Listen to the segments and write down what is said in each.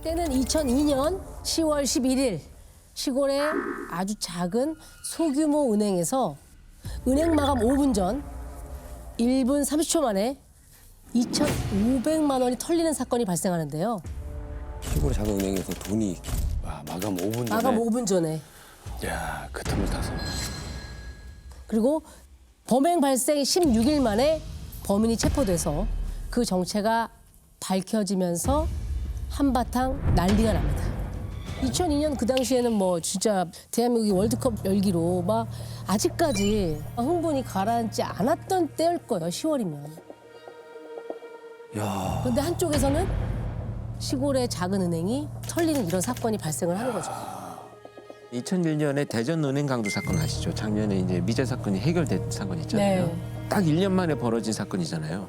때는 2002년 10월 11일 시골의 아주 작은 소규모 은행에서 은행 마감 5분 전 1분 30초 만에 2,500만 원이 털리는 사건이 발생하는데요. 시골의 작은 은행에서 돈이 마감 5분 전에. 마감 5분 전에. 야, 그 틈을 타서. 그리고 범행 발생 16일 만에 범인이 체포돼서 그 정체가 밝혀지면서 한바탕 난리가 납니다. 2002년 그 당시에는 뭐 진짜 대한민국이 월드컵 열기로 막 아직까지 흥분이 가라앉지 않았던 때일 거예요, 10월이면. 야. 그런데 한쪽에서는 시골의 작은 은행이 털리는 이런 사건이 발생을 하는 거죠. 2001년에 대전 은행 강도 사건 아시죠? 작년에 이제 미제 사건이 해결된 사건 있잖아요. 네. 딱 1년 만에 벌어진 사건이잖아요.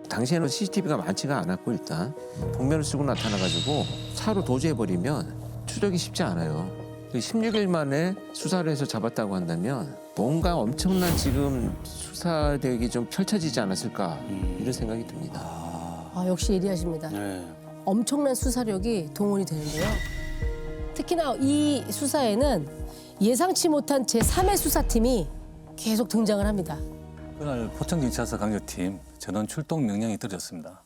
당시에는 CCTV가 많지가 않았고 일단 복면을 쓰고 나타나가지고 차로 도주해버리면 추적이 쉽지 않아요. 16일 만에 수사를 해서 잡았다고 한다면 뭔가 엄청난 지금 수사 대역이 좀 펼쳐지지 않았을까 이런 생각이 듭니다. 아, 역시 예리하십니다. 네. 엄청난 수사력이 동원이 되는데요. 특히나 이 수사에는 예상치 못한 제3의 수사팀이 계속 등장을 합니다. 그날 포천경찰서 강력팀 전원 출동 명령이 떨어졌습니다.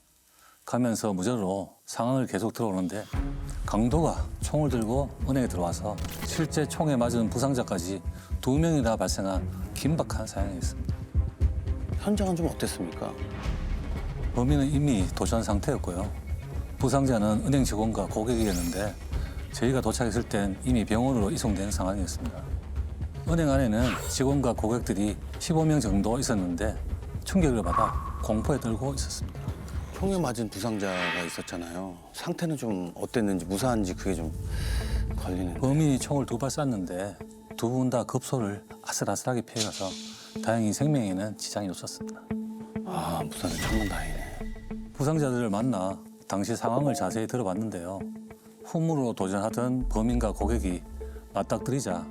가면서 무전으로 상황을 계속 들어오는데 강도가 총을 들고 은행에 들어와서 실제 총에 맞은 부상자까지 2명이나 발생한 긴박한 사연이었습니다. 현장은 좀 어땠습니까? 범인은 이미 도주한 상태였고요. 부상자는 은행 직원과 고객이었는데 저희가 도착했을 땐 이미 병원으로 이송된 상황이었습니다. 은행 안에는 직원과 고객들이 15명 정도 있었는데 충격을 받아 공포에 떨고 있었습니다. 총에 맞은 부상자가 있었잖아요. 상태는 좀 어땠는지, 무사한지 그게 좀 걸리는데. 범인이 총을 2발 쐈는데 두 분 다 급소를 아슬아슬하게 피해가서 다행히 생명에는 지장이 없었습니다. 아, 무사는 천만다행이네. 부상자들을 만나 당시 상황을 자세히 들어봤는데요. 훔으로 도전하던 범인과 고객이 맞닥뜨리자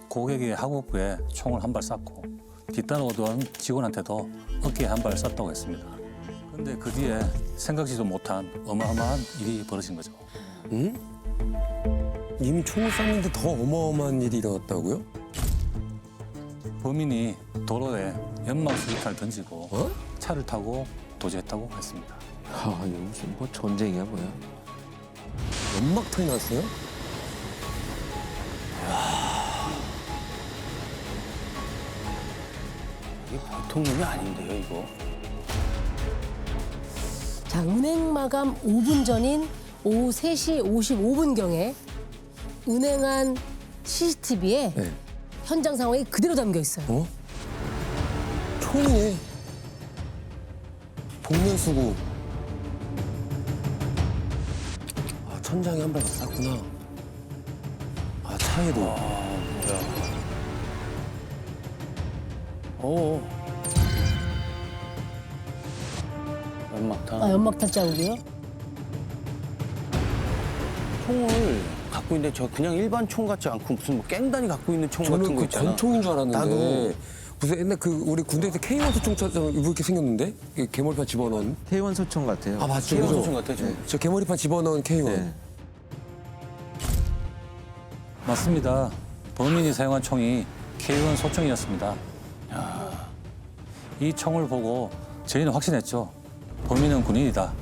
고객의 하복부에 총을 한 발 쐈고 뒤따라오던 직원한테도 어깨에 한 발 쐈다고 했습니다. 그런데 그 뒤에 생각지도 못한 어마어마한 일이 벌어진 거죠. 응? 이미 총을 쐈는데 더 어마어마한 일이 일어났다고요? 범인이 도로에 연막 수류탄을 던지고 어? 차를 타고 도주했다고 했습니다. 아, 이거 무슨 뭐 전쟁이야 뭐야? 연막탄이 났어요? 이게 보통 놈이 아닌데요, 이거. 자, 은행 마감 5분 전인 오후 3시 55분경에 은행 안 CCTV에 네. 현장 상황이 그대로 담겨 있어요. 어? 총이네. 복면 쓰고. 아, 천장에 한 발 더 쐈구나. 아, 차에도. 뭐야. 연막탄. 아, 연막탄 자국이요? 총을 갖고 있는데 저 그냥 일반 총 같지 않고 무슨 뭐 깽단이 갖고 있는 총 같은 저는 거 그 있잖아. 권총인 줄 알았는데 나도. 무슨 옛날 그 우리 군대에서 K1 총처럼 이렇게 생겼는데 이게 개머리판 집어넣은 K1 소총 같아요. 아 맞죠 K1 그죠? 총 같아, 좀. 저 개머리판 집어넣은 K1 네. 맞습니다. 범인이 사용한 총이 K1 소총이었습니다. 이 총을 보고 저희는 확신했죠. 범인은 군인이다.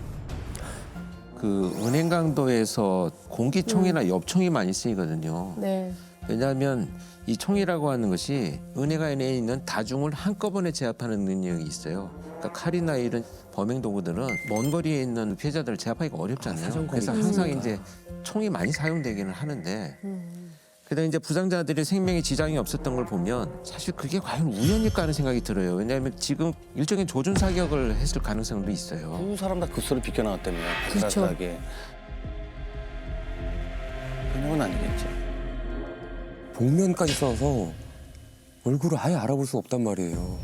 그 은행 강도에서 공기총이나 엽총이 많이 쓰이거든요. 네. 왜냐하면 이 총이라고 하는 것이 은행 안에 있는 다중을 한꺼번에 제압하는 능력이 있어요. 그러니까 칼이나 이런 범행 도구들은 먼 거리에 있는 피해자들을 제압하기가 어렵잖아요. 그래서 항상 이제 총이 많이 사용되기는 하는데 그다음에 이제 부상자들의 생명에 지장이 없었던 걸 보면 사실 그게 과연 우연일까 하는 생각이 들어요. 왜냐하면 지금 일종의 조준 사격을 했을 가능성도 있어요. 모든 사람 다 그 소리 비껴나왔다며. 그렇죠. 아슬아슬하게. 그냥은 아니겠지. 복면까지 써서 얼굴을 아예 알아볼 수 없단 말이에요.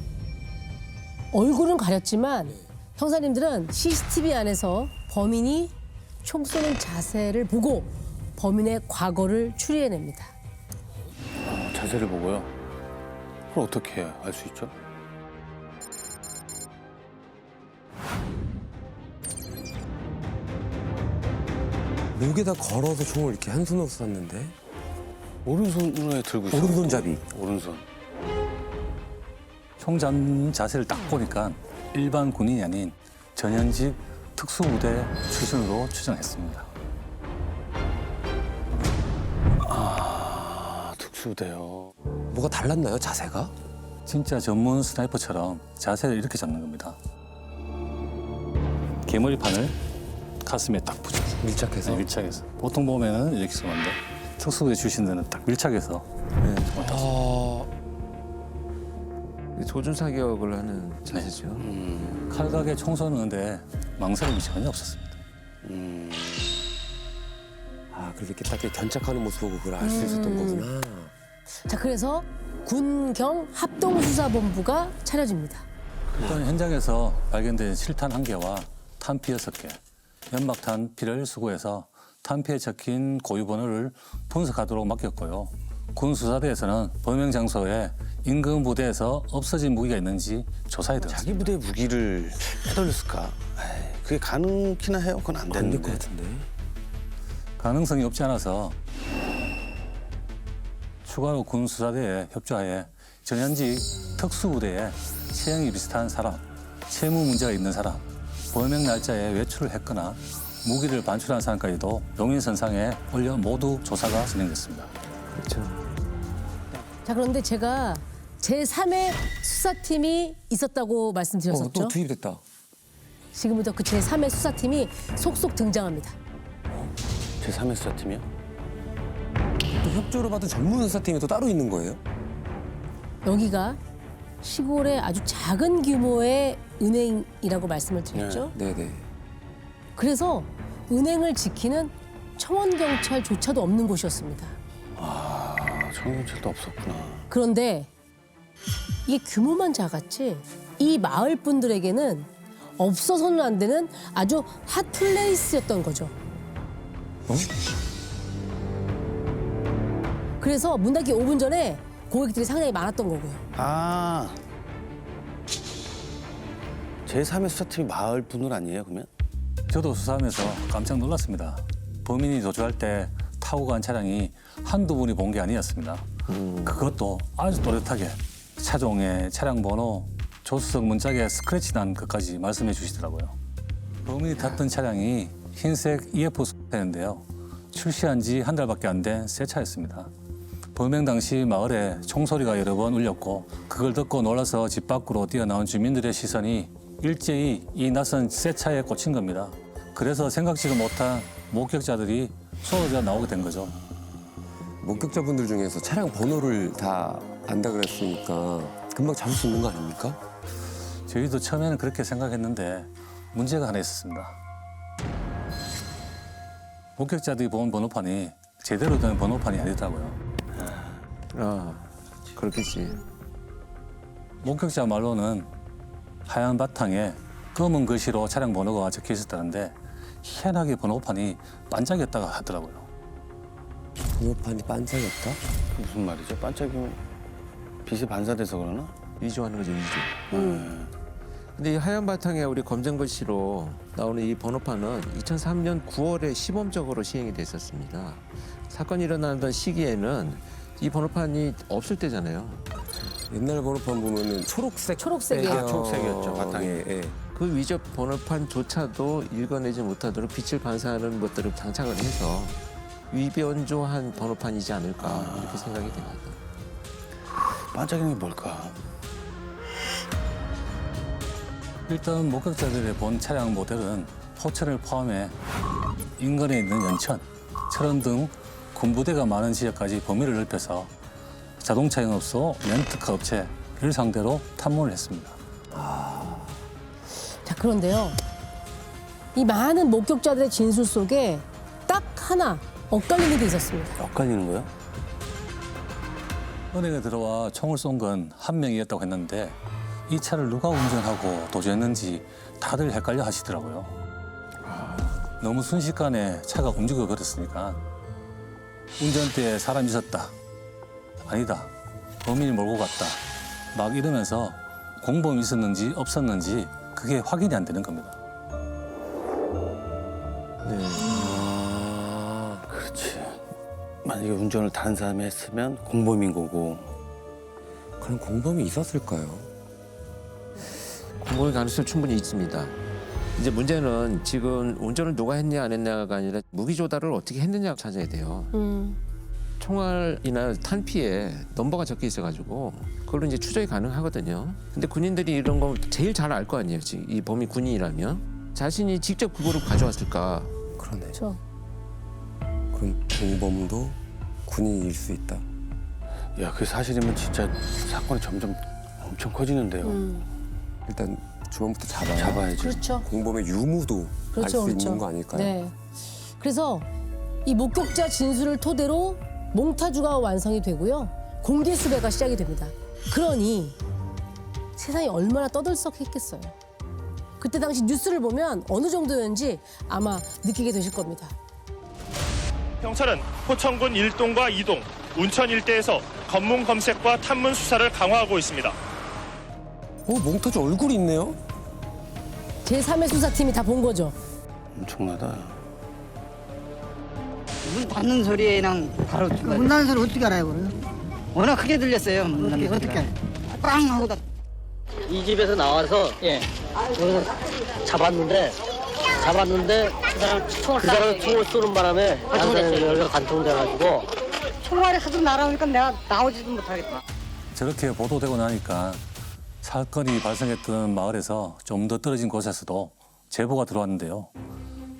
얼굴은 가렸지만 형사님들은 CCTV 안에서 범인이 총 쏘는 자세를 보고 범인의 과거를 추리해냅니다. 자세를 보고요. 그걸 어떻게 알 수 있죠? 목에다 걸어서 총을 이렇게 한 손으로 쐈는데 오른손으로 들고 있어. 오른손잡이. 오른손. 총 잡는 자세를 딱 보니까 일반 군인이 아닌 전현직 특수부대 출신으로 추정했습니다. 아, 특수대요. 뭐가 달랐나요, 자세가? 진짜 전문 스나이퍼처럼 자세를 이렇게 잡는 겁니다. 개머리판을 가슴에 딱 붙여서 밀착해서. 밀착해서. 보통 보면은 이렇게 쏘는데 특수부대 출신들은 딱 밀착해서 아, 조준 사격을 하는 자세죠. 칼각에 총 쏘는데 망설임이 전혀 없었습니다. 아, 그렇게 딱 이렇게 견착하는 모습 보고 그걸 알 수 있었던 거구나. 자, 그래서 군경 합동수사본부가 차려집니다. 일단 현장에서 발견된 실탄 1개와 탄피 6개, 연막탄 피를 수거해서 탄피에 적힌 고유 번호를 분석하도록 맡겼고요. 군 수사대에서는 범행 장소에 인근 부대에서 없어진 무기가 있는지 조사에 들어갔습니다. 자기 부대 무기를 빼돌렸을까? 에이, 그게 가능키나 해요? 그건 안 안 될 것 되는데. 같은데. 가능성이 없지 않아서 추가로 군 수사대에 협조하에 전현직 특수부대에 체형이 비슷한 사람, 채무 문제가 있는 사람, 범행 날짜에 외출을 했거나 무기를 반출한 사람까지도 용인선상에 올려 모두 조사가 진행됐습니다. 그렇죠. 자, 그런데 제가 제3의 수사팀이 있었다고 말씀드렸었죠. 또 투입됐다. 지금부터 그 제3의 수사팀이 속속 등장합니다. 제3의 수사팀이요? 또 협조를 받은 전문 수사팀이 또 따로 있는 거예요? 여기가 시골의 아주 작은 규모의 은행이라고 말씀을 드렸죠. 네네. 그래서 은행을 지키는 청원경찰조차도 없는 곳이었습니다. 아, 청경찰도 없었구나. 그런데 이게 규모만 작았지 이 마을 분들에게는 없어서는 안 되는 아주 핫플레이스였던 거죠. 그래서 문 닫기 5분 전에 고객들이 상당히 많았던 거고요. 아, 제3의 수사팀이 마을 분들 아니에요, 그러면? 저도 수사하면서 깜짝 놀랐습니다. 범인이 도주할 때 타고 간 차량이 한두 분이 본 게 아니었습니다. 그것도 아주 또렷하게 차종에 차량 번호, 조수석 문짝에 스크래치 난 것까지 말씀해 주시더라고요. 범인이 탔던 차량이 흰색 EF 스쿠터인데요. 출시한 지 한 달밖에 안 된 새 차였습니다. 범행 당시 마을에 총소리가 여러 번 울렸고 그걸 듣고 놀라서 집 밖으로 뛰어나온 주민들의 시선이 일제히 이 낯선 새 차에 꽂힌 겁니다. 그래서 생각지도 못한 목격자들이 쏟아져 나오게 된 거죠. 목격자분들 중에서 차량 번호를 다 안다 그랬으니까 금방 잡을 수 있는 거 아닙니까? 저희도 처음에는 그렇게 생각했는데 문제가 하나 있었습니다. 목격자들이 본 번호판이 제대로 된 번호판이 아니더라고요. 아, 그렇겠지. 목격자 말로는 하얀 바탕에 검은 글씨로 차량 번호가 적혀 있었다는데 희한하게 번호판이 반짝였다고 하더라고요. 번호판이 반짝였다? 무슨 말이죠? 반짝이면 빛이 반사돼서 그러나? 위조하는 거죠, 위조. 근데 이 하얀 바탕에 우리 검정 글씨로 나오는 이 번호판은 2003년 9월에 시범적으로 시행이 됐었습니다. 사건이 일어나던 시기에는 이 번호판이 없을 때잖아요. 옛날 번호판 보면은 초록색이에요. 아, 초록색이었죠, 바탕이. 예, 예. 그 위조 번호판조차도 읽어내지 못하도록 빛을 반사하는 것들을 장착을 해서 위변조한 번호판이지 않을까 이렇게 생각이 됩니다. 반짝이는 게 뭘까? 일단 목격자들이 본 차량 모델은 포천을 포함해 인근에 있는 연천, 철원 등 군부대가 많은 지역까지 범위를 넓혀서 자동차 영업소, 렌트카 업체를 상대로 탐문을 했습니다. 자, 그런데요. 이 많은 목격자들의 진술 속에 딱 하나 엇갈리는 게 있었습니다. 엇갈리는 거요? 은행에 들어와 총을 쏜 건 한 명이었다고 했는데 이 차를 누가 운전하고 도주했는지 다들 헷갈려 하시더라고요. 너무 순식간에 차가 움직여 버렸으니까 운전대에 사람이 있었다. 아니다. 범인이 몰고 갔다. 막 이러면서 공범이 있었는지 없었는지 그게 확인이 안 되는 겁니다. 네. 그렇지. 만약에 운전을 다른 사람이 했으면 공범인 거고. 그런 공범이 있었을까요? 공범의 가능성이 충분히 있습니다. 이제 문제는 지금 운전을 누가 했냐 안 했냐가 아니라 무기 조달을 어떻게 했느냐 찾아야 돼요. 총알이나 탄피에 넘버가 적혀 있어가지고 그걸로 이제 추적이 가능하거든요. 근데 군인들이 이런 거 제일 잘 알 거 아니에요. 지금 이 범이 군인이라면 자신이 직접 그거를 가져왔을까? 그러네. 그렇죠. 그럼 공범도 군인일 수 있다. 야, 그게 사실이면 진짜 사건이 점점 엄청 커지는데요. 일단 주범부터 잡아야 잡아야지. 그렇죠. 공범의 유무도 알 그렇죠, 수 그렇죠. 있는 거 아닐까요? 네. 그래서 이 목격자 진술을 토대로 몽타주가 완성이 되고요. 공개 수배가 시작이 됩니다. 그러니 세상이 얼마나 떠들썩했겠어요. 그때 당시 뉴스를 보면 어느 정도였는지 아마 느끼게 되실 겁니다. 경찰은 포천군 1동과 2동, 운천 일대에서 검문 검색과 탐문 수사를 강화하고 있습니다. 몽타주 얼굴이 있네요? 제3의 수사팀이 다 본 거죠. 엄청나다. 문 닫는 소리랑 바로 문 닫는 소리 어떻게 알아요, 그래요? 워낙 크게 들렸어요. 문 닫는 소리가. 어떻게 알아요? 빵 하고 다. 이 집에서 나와서 여기서 잡았는데 그 사람 총을 쏘는 바람에 난사에 여기가 간통돼가지고 총알이 하도 날아오니까 내가 나오지도 못하겠다. 저렇게 보도되고 나니까 사건이 발생했던 마을에서 좀 더 떨어진 곳에서도 제보가 들어왔는데요.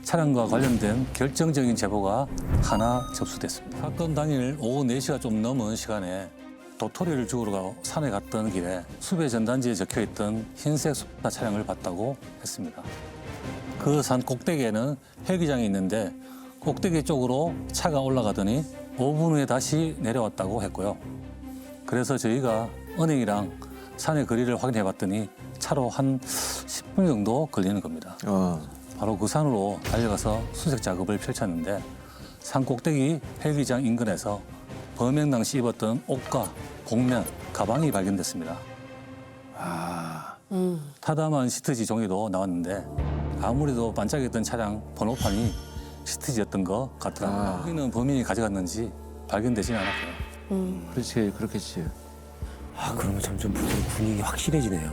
차량과 관련된 결정적인 제보가 하나 접수됐습니다. 사건 당일 오후 4시가 좀 넘은 시간에 도토리를 주우러 산에 갔던 길에 수배 전단지에 적혀있던 흰색 수사 차량을 봤다고 했습니다. 그 산 꼭대기에는 헬기장이 있는데 꼭대기 쪽으로 차가 올라가더니 5분 후에 다시 내려왔다고 했고요. 그래서 저희가 은행이랑 산의 거리를 확인해 봤더니 차로 한 10분 정도 걸리는 겁니다. 바로 그 산으로 달려가서 수색 작업을 펼쳤는데 산 꼭대기 헬기장 인근에서 범행 당시 입었던 옷과 복면, 가방이 발견됐습니다. 타담한 시트지 종이도 나왔는데 아무래도 반짝였던 차량 번호판이 시트지였던 것 같더라고요. 여기는 범인이 가져갔는지 발견되지는 않았고요. 그렇지, 그렇겠지. 그러면 점점 분위기 확실해지네요.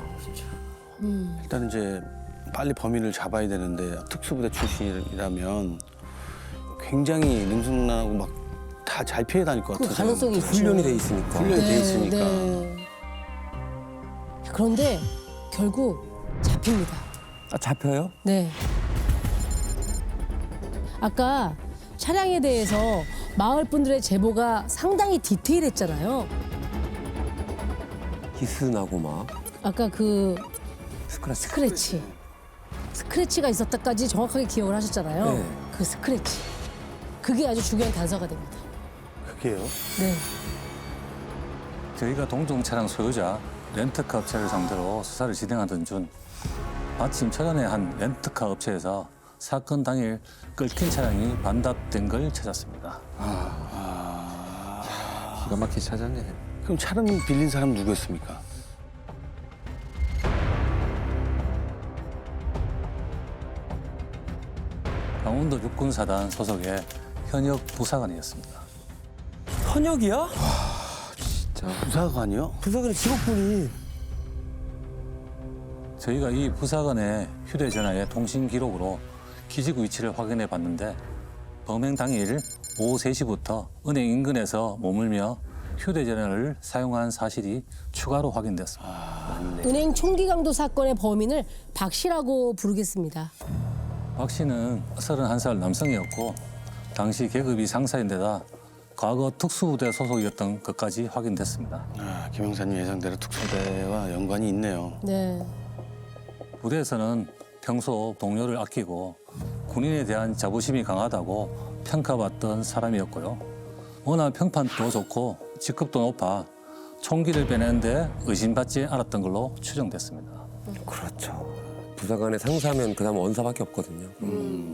일단 이제 빨리 범인을 잡아야 되는데 특수부대 출신이라면 굉장히 능숙하고 막 다 잘 피해 다닐 것 그 같아요. 가능성이 있죠. 훈련이 돼 있으니까. 훈련이 돼 있으니까. 네. 그런데 결국 잡힙니다. 잡혀요? 네. 아까 차량에 대해서 마을 분들의 제보가 상당히 디테일했잖아요. 히스나고 막 아까 그 스크래치. 스크래치가 있었다까지 정확하게 기억을 하셨잖아요. 네. 그 스크래치. 그게 아주 중요한 단서가 됩니다. 그게요? 네. 저희가 동종 차량 소유자 렌트카 업체를 상대로 수사를 진행하던 중 마침 천안의 한 렌트카 업체에서 사건 당일 끌킨 차량이 반납된 걸 찾았습니다. 기가 막히게 찾았네. 그럼 차량 빌린 사람 누구였습니까? 강원도 육군사단 소속의 현역 부사관이었습니다. 현역이야? 부사관이요? 부사관의 직업군이. 저희가 이 부사관의 휴대전화의 통신 기록으로 기지구 위치를 확인해 봤는데 범행 당일 오후 3시부터 은행 인근에서 머물며 휴대전화를 사용한 사실이 추가로 확인됐습니다. 은행 총기 강도 사건의 범인을 박 씨라고 부르겠습니다. 박 씨는 31살 남성이었고 당시 계급이 상사인데다 과거 특수부대 소속이었던 것까지 확인됐습니다. 김 형사님 예상대로 특수부대와 연관이 있네요. 네. 부대에서는 평소 동료를 아끼고 군인에 대한 자부심이 강하다고 평가받던 사람이었고요. 워낙 평판도 좋고 직급도 높아 총기를 빼내는데 의심받지 않았던 걸로 추정됐습니다. 그렇죠. 부사관의 상사면 그다음 원사밖에 없거든요.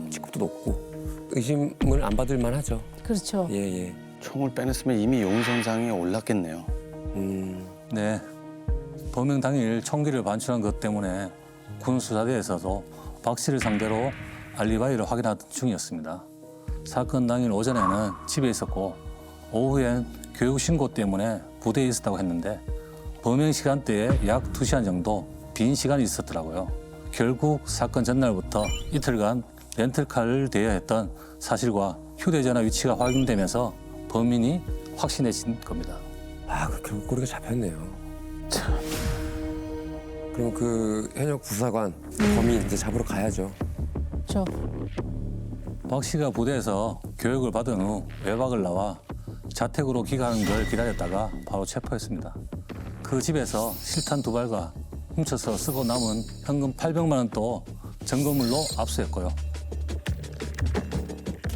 직급도 높고 의심을 안 받을 만하죠. 그렇죠. 예. 총을 빼냈으면 이미 용선상에 올랐겠네요. 네, 범행 당일 총기를 반출한 것 때문에 군 수사대에서도 박 씨를 상대로 알리바이를 확인하던 중이었습니다. 사건 당일 오전에는 집에 있었고 오후엔 교육 신고 때문에 부대에 있었다고 했는데 범행 시간대에 약 2시간 정도 빈 시간이 있었더라고요. 결국 사건 전날부터 이틀간 렌트카를 대여했던 사실과 휴대전화 위치가 확인되면서 범인이 확신해진 겁니다. 아, 결국 꼬리가 잡혔네요. 그럼 그 현역 부사관 범인 이제 잡으러 가야죠. 저 박 씨가 부대에서 교육을 받은 후 외박을 나와 자택으로 귀가하는 걸 기다렸다가 바로 체포했습니다. 그 집에서 실탄 2발과 훔쳐서 쓰고 남은 현금 800만 원 또 증거물로 압수했고요.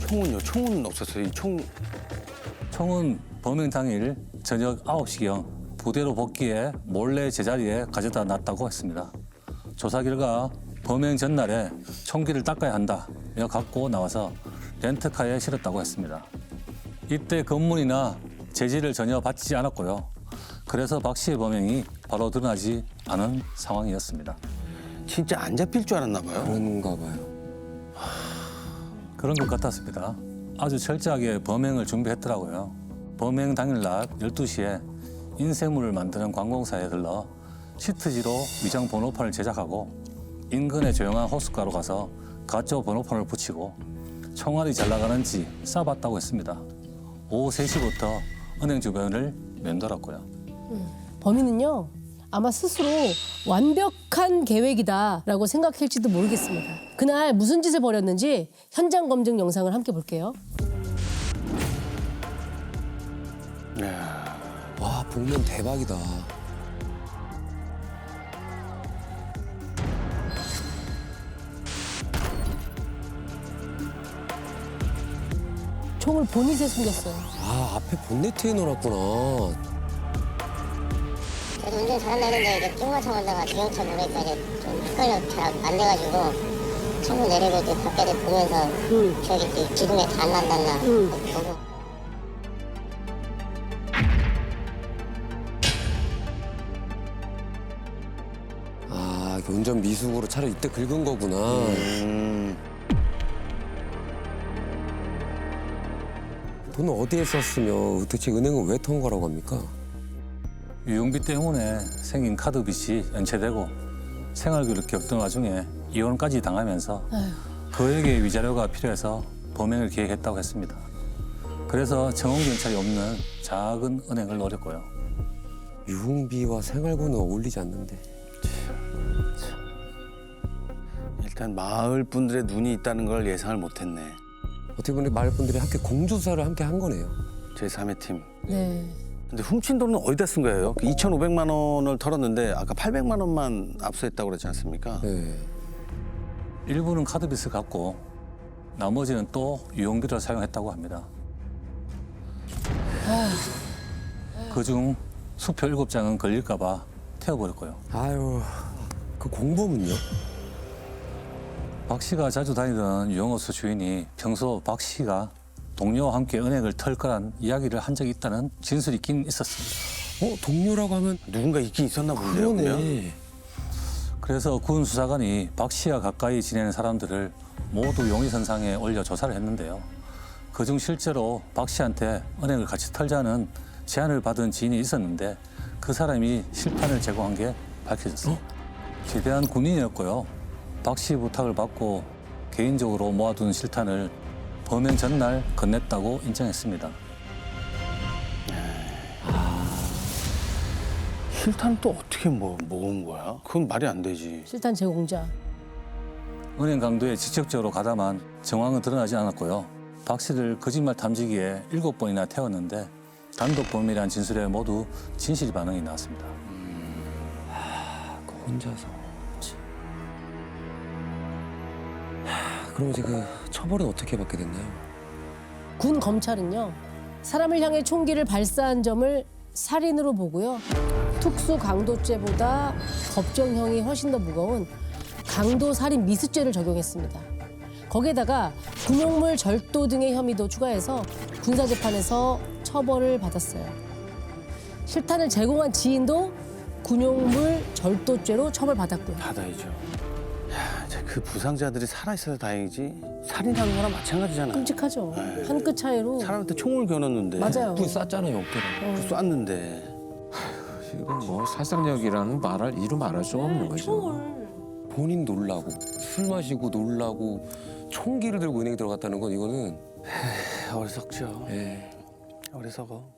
총은요? 총은 없었어요. 이 총 총은 범행 당일 저녁 9시경 부대로 복귀해 몰래 제자리에 가져다 놨다고 했습니다. 조사 결과 범행 전날에 총기를 닦아야 한다며 갖고 나와서 렌트카에 실었다고 했습니다. 이때 검문이나 제지를 전혀 받지 않았고요. 그래서 박 씨의 범행이 바로 드러나지 않은 상황이었습니다. 진짜 안 잡힐 줄 알았나 봐요. 그런가 봐요. 그런 것 같았습니다. 아주 철저하게 범행을 준비했더라고요. 범행 당일날 12시에 인쇄물을 만드는 관공사에 들러 시트지로 위장 번호판을 제작하고 인근의 조용한 호숫가로 가서 가짜 번호판을 붙이고 총알이 잘 나가는지 쏴봤다고 했습니다. 오후 3시부터 은행 주변을 맴돌았고요. 범인은요 아마 스스로 완벽한 계획이다라고 생각할지도 모르겠습니다. 그날 무슨 짓을 벌였는지 현장 검증 영상을 함께 볼게요. 와, 복면 대박이다. 총을 보닛에 숨겼어요. 아, 앞에 본네트에 넣어놨구나. 그래도 운전 잘한다는데 이제 띵마차 건다가 주행차 보니까 이제 좀 헷갈려 잘 안 돼가지고 창문 내리고 이제 밖에 보면서 저기 기둥에 다 안 난다나 보고 아, 이게 운전 미숙으로 차를 이때 긁은 거구나. 돈은 어디에 썼으며 도대체 은행은 왜 턴 거라고 합니까? 유흥비 때문에 생긴 카드 빚이 연체되고 생활비를 겪던 와중에 이혼까지 당하면서 그에게 위자료가 필요해서 범행을 계획했다고 했습니다. 그래서 청원경찰이 없는 작은 은행을 노렸고요. 유흥비와 생활고는 어울리지 않는데. 일단 마을 분들의 눈이 있다는 걸 예상을 못했네. 어떻게 보면 마을 분들이 함께 공조사를 함께 한 거네요. 제3의 팀. 네. 근데 훔친 돈은 어디다 쓴 거예요? 2,500만 원을 털었는데 아까 800만 원만 압수했다고 그러지 않습니까? 네. 일부는 카드빚을 갚고 나머지는 또 유흥비를 사용했다고 합니다. 그중 수표 7장은 걸릴까 봐 태워버렸고요. 아유, 그 공범은요? 박 씨가 자주 다니던 유흥업소 주인이 평소 박 씨가 동료와 함께 은행을 털 거란 이야기를 한 적이 있다는 진술이 있긴 있었습니다. 동료라고 하면 누군가 있긴 있었나 본데요. 그냥? 그러네. 그래서 군 수사관이 박 씨와 가까이 지내는 사람들을 모두 용의선상에 올려 조사를 했는데요. 그중 실제로 박 씨한테 은행을 같이 털자는 제안을 받은 지인이 있었는데 그 사람이 실탄을 제공한 게 밝혀졌습니다. 지대한 군인이었고요. 박 씨 부탁을 받고 개인적으로 모아둔 실탄을 범행 전날 건넸다고 인정했습니다. 실탄 또 어떻게 모은 거야? 그건 말이 안 되지. 실탄 제공자. 은행 강도에 직접적으로 가담한 정황은 드러나지 않았고요. 박 씨를 거짓말 탐지기에 7번이나 태웠는데 단독 범인이란 진술에 모두 진실 반응이 나왔습니다. 그 혼자서. 그럼 이제 그 처벌은 어떻게 받게 됐나요? 군 검찰은요 사람을 향해 총기를 발사한 점을 살인으로 보고요 특수 강도죄보다 법정형이 훨씬 더 무거운 강도 살인 미수죄를 적용했습니다. 거기에다가 군용물 절도 등의 혐의도 추가해서 군사재판에서 처벌을 받았어요. 실탄을 제공한 지인도 군용물 절도죄로 처벌받았고요. 받아야죠. 야, 이제 그 그 부상자들이 살아있어서 다행이지 살인하는 거랑 마찬가지잖아요. 끔찍하죠. 한 끗 차이로. 사람한테 총을 겨눴는데 맞아요. 그 쐈잖아요, 어깨를. 쐈는데 이건 뭐 살상력이라는 이루 말할 수가 없는 거죠. 본인 놀라고 술 마시고 놀라고 총기를 들고 은행에 들어갔다는 건 이거는 어리석죠. 예. 어리석어.